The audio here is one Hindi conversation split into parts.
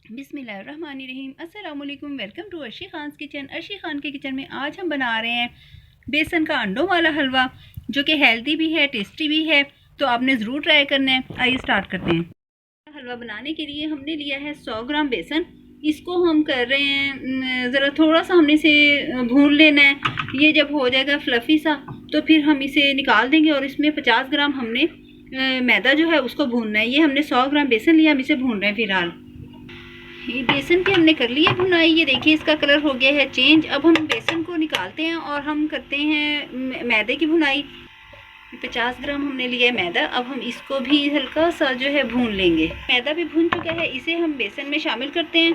बिस्मिल्लाहिर्रहमानिर्रहीम। अस्सलाम वालेकुम। Welcome to Arshi Khan's kitchen. Arshi Khan के किचन में आज हम बना रहे हैं बेसन का अंडों वाला हलवा, जो कि हेल्दी भी है, टेस्टी भी है। तो आपने ज़रूर ट्राई करना है। आइए स्टार्ट करते हैं। हलवा बनाने के लिए हमने लिया है 100 ग्राम बेसन। इसको हम कर रहे हैं ज़रा थोड़ा सा हमने इसे भून लेना है। ये जब हो जाएगा फ्लफ़ी सा तो फिर हम इसे निकाल देंगे और इसमें 50 ग्राम हमने मैदा जो है उसको भूनना है। ये हमने 100 ग्राम बेसन लिया, हम इसे भून रहे हैं फ़िलहाल। ये बेसन की हमने कर ली है भुनाई। ये देखिए इसका कलर हो गया है चेंज। अब हम बेसन को निकालते हैं और हम करते हैं मैदे की भुनाई। 50 ग्राम हमने लिया है मैदा। अब हम इसको भी हल्का सा जो है भून लेंगे। मैदा भी भून चुका है, इसे हम बेसन में शामिल करते हैं।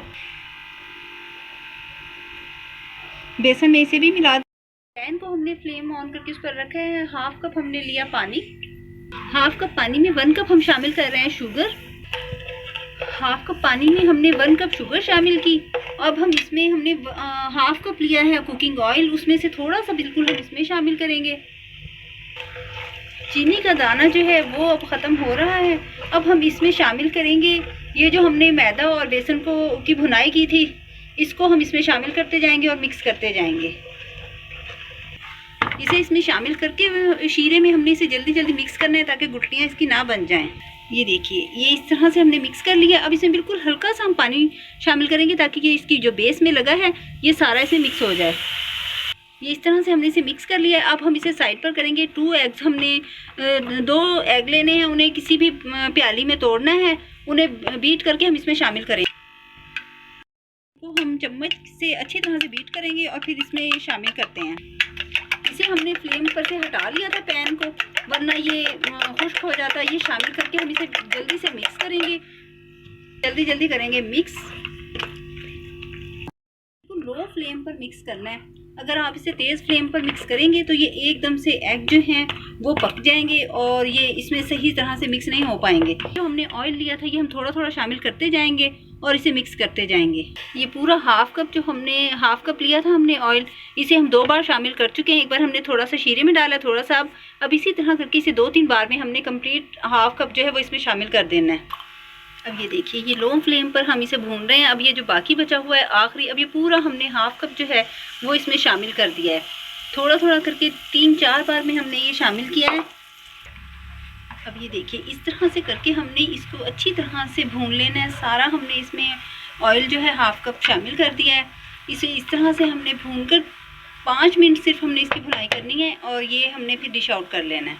बेसन में इसे भी मिला। पैन को हमने फ्लेम ऑन करके उस पर रखा है। हाफ कप हमने लिया पानी। हाफ कप पानी में 1 कप हम शामिल कर रहे हैं शुगर। हाफ कप पानी में हमने 1 कप शुगर शामिल की। अब हम इसमें हमने हाफ कप लिया है कुकिंग ऑयल, उसमें से थोड़ा सा बिल्कुल हम इसमें शामिल करेंगे। चीनी का दाना जो है वो अब ख़त्म हो रहा है। अब हम इसमें शामिल करेंगे ये जो हमने मैदा और बेसन को की भुनाई की थी, इसको हम इसमें शामिल करते जाएंगे और मिक्स करते जाएंगे। इसे इसमें शामिल करके शीरे में हमने इसे जल्दी जल्दी मिक्स करना है ताकि गुठलियाँ इसकी ना बन जाएं। ये देखिए ये इस तरह से हमने मिक्स कर लिया। अब इसमें बिल्कुल हल्का सा हम पानी शामिल करेंगे ताकि ये इसकी जो बेस में लगा है ये सारा इसमें मिक्स हो जाए। ये इस तरह से हमने इसे मिक्स कर लिया। अब हम इसे साइड पर करेंगे। 2 एग्स हमने 2 एग लेने हैं, उन्हें किसी भी प्याली में तोड़ना है, उन्हें बीट करके हम इसमें शामिल करेंगे। तो हम चम्मच से अच्छी तरह से बीट करेंगे और फिर इसमें शामिल करते हैं। इसे हमने फ्लेम पर से हटा लिया था पैन को, वरना ये खुश्क हो जाता है। ये शामिल करके हम इसे जल्दी से मिक्स करेंगे। जल्दी जल्दी करेंगे मिक्स। लो फ्लेम पर मिक्स करना है। अगर आप इसे तेज़ फ्लेम पर मिक्स करेंगे तो ये एकदम से एग जो हैं वो पक जाएंगे और ये इसमें सही तरह से मिक्स नहीं हो पाएंगे। जो हमने ऑयल लिया था ये हम थोड़ा थोड़ा शामिल करते जाएंगे और इसे मिक्स करते जाएंगे। ये पूरा हाफ कप जो हमने हाफ कप लिया था हमने ऑयल, इसे हम 2 बार शामिल कर चुके हैं। एक बार हमने थोड़ा सा शीरे में डाला, थोड़ा सा अब इसी तरह करके इसे 2-3 बार में हमने कंप्लीट हाफ कप जो है वो इसमें शामिल कर देना है। अब ये देखिए ये लो फ्लेम पर हम इसे भून रहे हैं। अब ये जो बाकी बचा हुआ है आखिरी, अब ये पूरा हमने हाफ कप जो है वो इसमें शामिल कर दिया है। थोड़ा थोड़ा करके 3-4 बार में हमने ये शामिल किया है। अब ये देखिए इस तरह से करके हमने इसको अच्छी तरह से भून लेना है। सारा हमने इसमें ऑयल जो है हाफ कप शामिल कर दिया है। इसे इस तरह से हमने भून कर 5 मिनट सिर्फ हमने इसकी भुनाई करनी है और ये हमने फिर डिश आउट कर लेना है।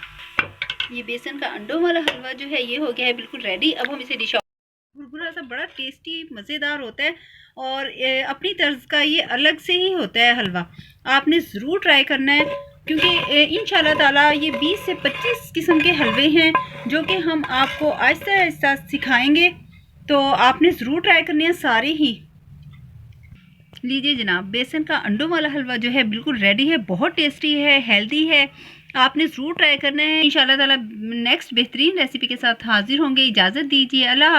ये बेसन का अंडों वाला हलवा जो है ये हो गया है बिल्कुल रेडी। अब हम इसे डिश आउट। भुरभुरा सा बड़ा टेस्टी मज़ेदार होता है और अपनी तर्ज का ये अलग से ही होता है हलवा। आपने ज़रूर ट्राई करना है क्योंकि इंशाल्लाह ताला ये 20 से 25 किस्म के हलवे हैं जो कि हम आपको आहिस्ता आहिस्ता सिखाएंगे। तो आपने ज़रूर ट्राई करने हैं सारे ही। लीजिए जनाब, बेसन का अंडों वाला हलवा जो है बिल्कुल रेडी है। बहुत टेस्टी है, हेल्दी है। आपने ज़रूर ट्राई करना है। इंशाल्लाह ताला नेक्स्ट बेहतरीन रेसिपी के साथ हाजिर होंगे। इजाज़त दीजिए। अल्लाह।